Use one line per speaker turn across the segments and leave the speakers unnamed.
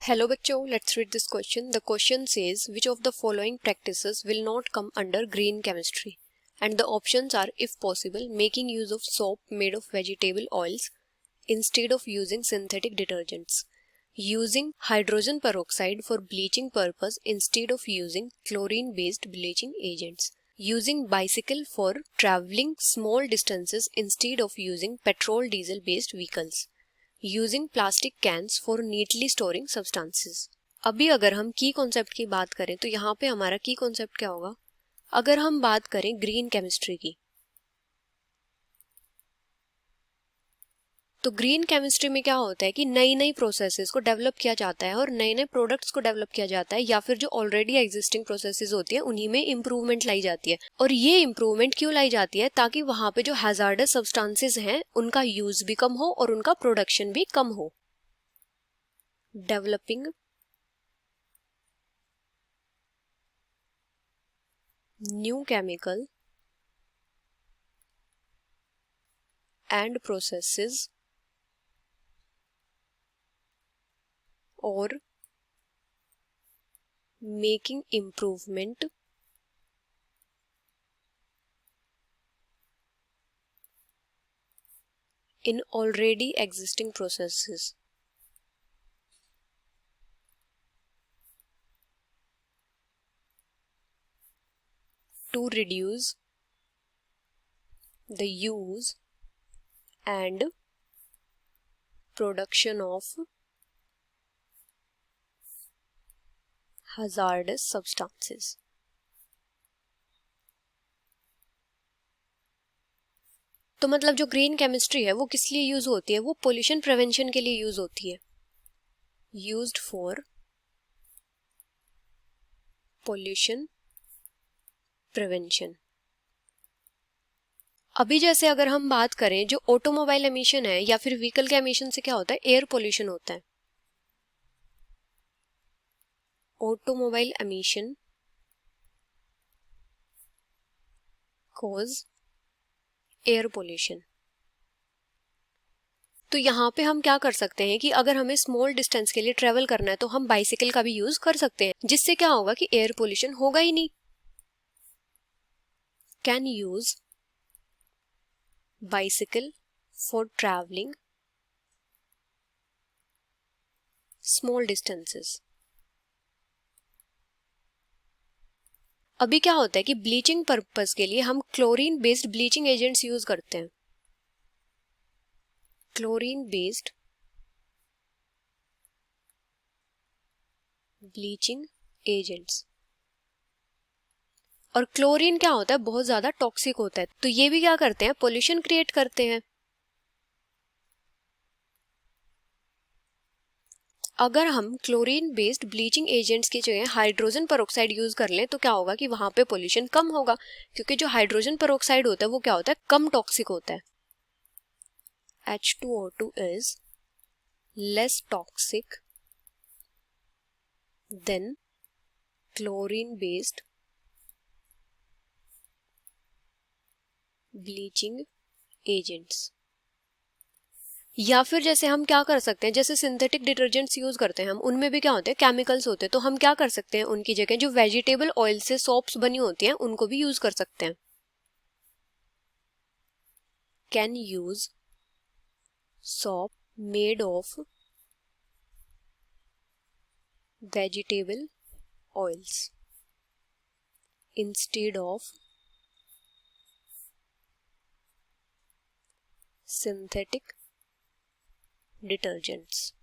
Hello बच्चों, let's read this question. The question says which of the following practices will not come under green chemistry? And the options are, if possible, making use of soap made of vegetable oils instead of using synthetic detergents, using hydrogen peroxide for bleaching purpose instead of using chlorine based bleaching agents, using bicycle for traveling small distances instead of using petrol diesel based vehicles, using plastic cans for neatly storing substances. अभी अगर हम की concept की बात करें तो यहाँ पे हमारा की कॉन्सेप्ट क्या होगा? अगर हम बात करें ग्रीन केमिस्ट्री की, तो ग्रीन केमिस्ट्री में क्या होता है कि नई नई प्रोसेसेस को डेवलप किया जाता है और नए नए प्रोडक्ट्स को डेवलप किया जाता है, या फिर जो ऑलरेडी एग्जिस्टिंग प्रोसेसेस होती है उन्हीं में इंप्रूवमेंट लाई जाती है। और ये इंप्रूवमेंट क्यों लाई जाती है? ताकि वहां पे जो हैजार्डस सब्सटेंसेस हैं उनका यूज भी कम हो और उनका प्रोडक्शन भी कम हो। Developing new chemical and processes or making improvement in already existing processes. To reduce the use and production of hazardous substances. तो मतलब जो ग्रीन केमिस्ट्री है वो किस लिए यूज होती है? वो पोल्यूशन प्रिवेंशन के लिए यूज होती है। Used for pollution prevention. अभी जैसे अगर हम बात करें जो ऑटोमोबाइल एमिशन है या फिर व्हीकल के एमिशन से क्या होता है? एयर पोल्यूशन होता है। Automobile emission cause air pollution. तो यहाँ पे हम क्या कर सकते हैं कि अगर हमें स्मॉल डिस्टेंस के लिए ट्रेवल करना है तो हम बाइसिकल का भी यूज कर सकते हैं, जिससे क्या होगा कि एयर पोल्यूशन होगा ही नहीं। Can use bicycle for travelling small distances. अभी क्या होता है कि ब्लीचिंग पर्पस के लिए हम chlorine based bleaching agents use करते हैं। Chlorine based bleaching agents. और क्लोरीन क्या होता है? बहुत ज्यादा टॉक्सिक होता है, तो ये भी क्या करते हैं? पोल्यूशन क्रिएट करते हैं। अगर हम क्लोरीन बेस्ड ब्लीचिंग एजेंट्स की जगह हाइड्रोजन पेरोक्साइड यूज कर लें तो क्या होगा कि वहां पे पोल्यूशन कम होगा, क्योंकि जो हाइड्रोजन पेरोक्साइड होता है वो क्या होता है? कम टॉक्सिक होता है। H2O2 is less toxic than chlorine based bleaching agents. या फिर जैसे हम क्या कर सकते हैं, जैसे सिंथेटिक डिटर्जेंट्स यूज करते हैं हम, उनमें भी क्या होते हैं? केमिकल्स होते हैं। तो हम क्या कर सकते हैं? उनकी जगह जो वेजिटेबल ऑयल से सोप्स बनी होती हैं उनको भी यूज कर सकते हैं। Can use soap made of vegetable oils instead of synthetic detergents.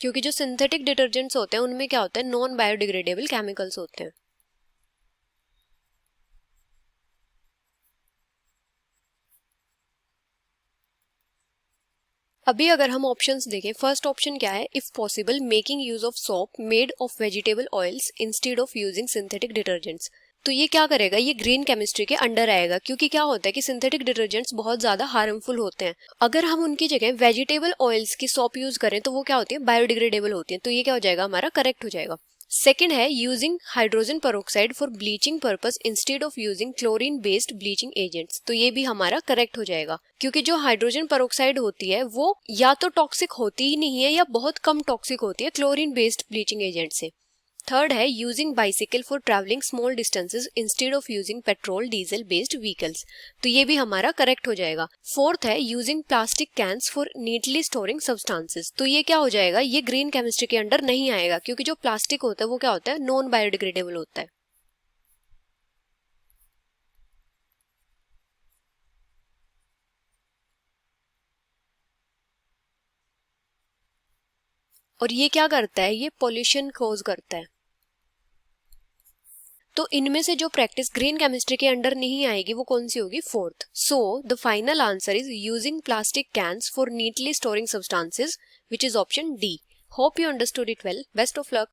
क्योंकि जो सिंथेटिक डिटर्जेंट्स होते हैं उनमें क्या होता है? नॉन बायोडिग्रेडेबल केमिकल्स होते हैं। अभी अगर हम ऑप्शंस देखें, फर्स्ट ऑप्शन क्या है? If possible making use of soap made of vegetable oils instead of using synthetic detergents. तो ये क्या करेगा? ये ग्रीन केमिस्ट्री के अंडर आएगा, क्योंकि क्या होता है कि सिंथेटिक डिटर्जेंट्स बहुत ज्यादा हार्मफुल होते हैं। अगर हम उनकी जगह वेजिटेबल ऑयल्स की सोप यूज करें तो वो क्या होती है? बायोडिग्रेडेबल होती है। तो ये क्या हो जाएगा? हमारा करेक्ट हो जाएगा। सेकेंड है using hydrogen peroxide for bleaching purpose instead of using chlorine based bleaching agents. तो ये भी हमारा करेक्ट हो जाएगा, क्योंकि जो हाइड्रोजन पेरोक्साइड होती है वो या तो टॉक्सिक होती ही नहीं है या बहुत कम टॉक्सिक होती है क्लोरीन बेस्ड ब्लीचिंग एजेंट से। थर्ड है using bicycle for travelling small distances instead of using petrol diesel based vehicles. तो ये भी हमारा करेक्ट हो जाएगा। फोर्थ है using plastic cans for neatly storing substances. तो ये क्या हो जाएगा, ये ग्रीन केमिस्ट्री के अंडर नहीं आएगा, क्योंकि जो प्लास्टिक होता है वो क्या होता है, नॉन बायोडिग्रेडेबल होता है। और ये क्या करता है, ये पॉल्यूशन कॉज करता है। तो इनमें से जो प्रैक्टिस ग्रीन केमिस्ट्री के अंडर नहीं आएगी वो कौन सी होगी, fourth. So the final answer is using plastic cans for neatly storing substances, which is option D. Hope you understood it well. Best of luck.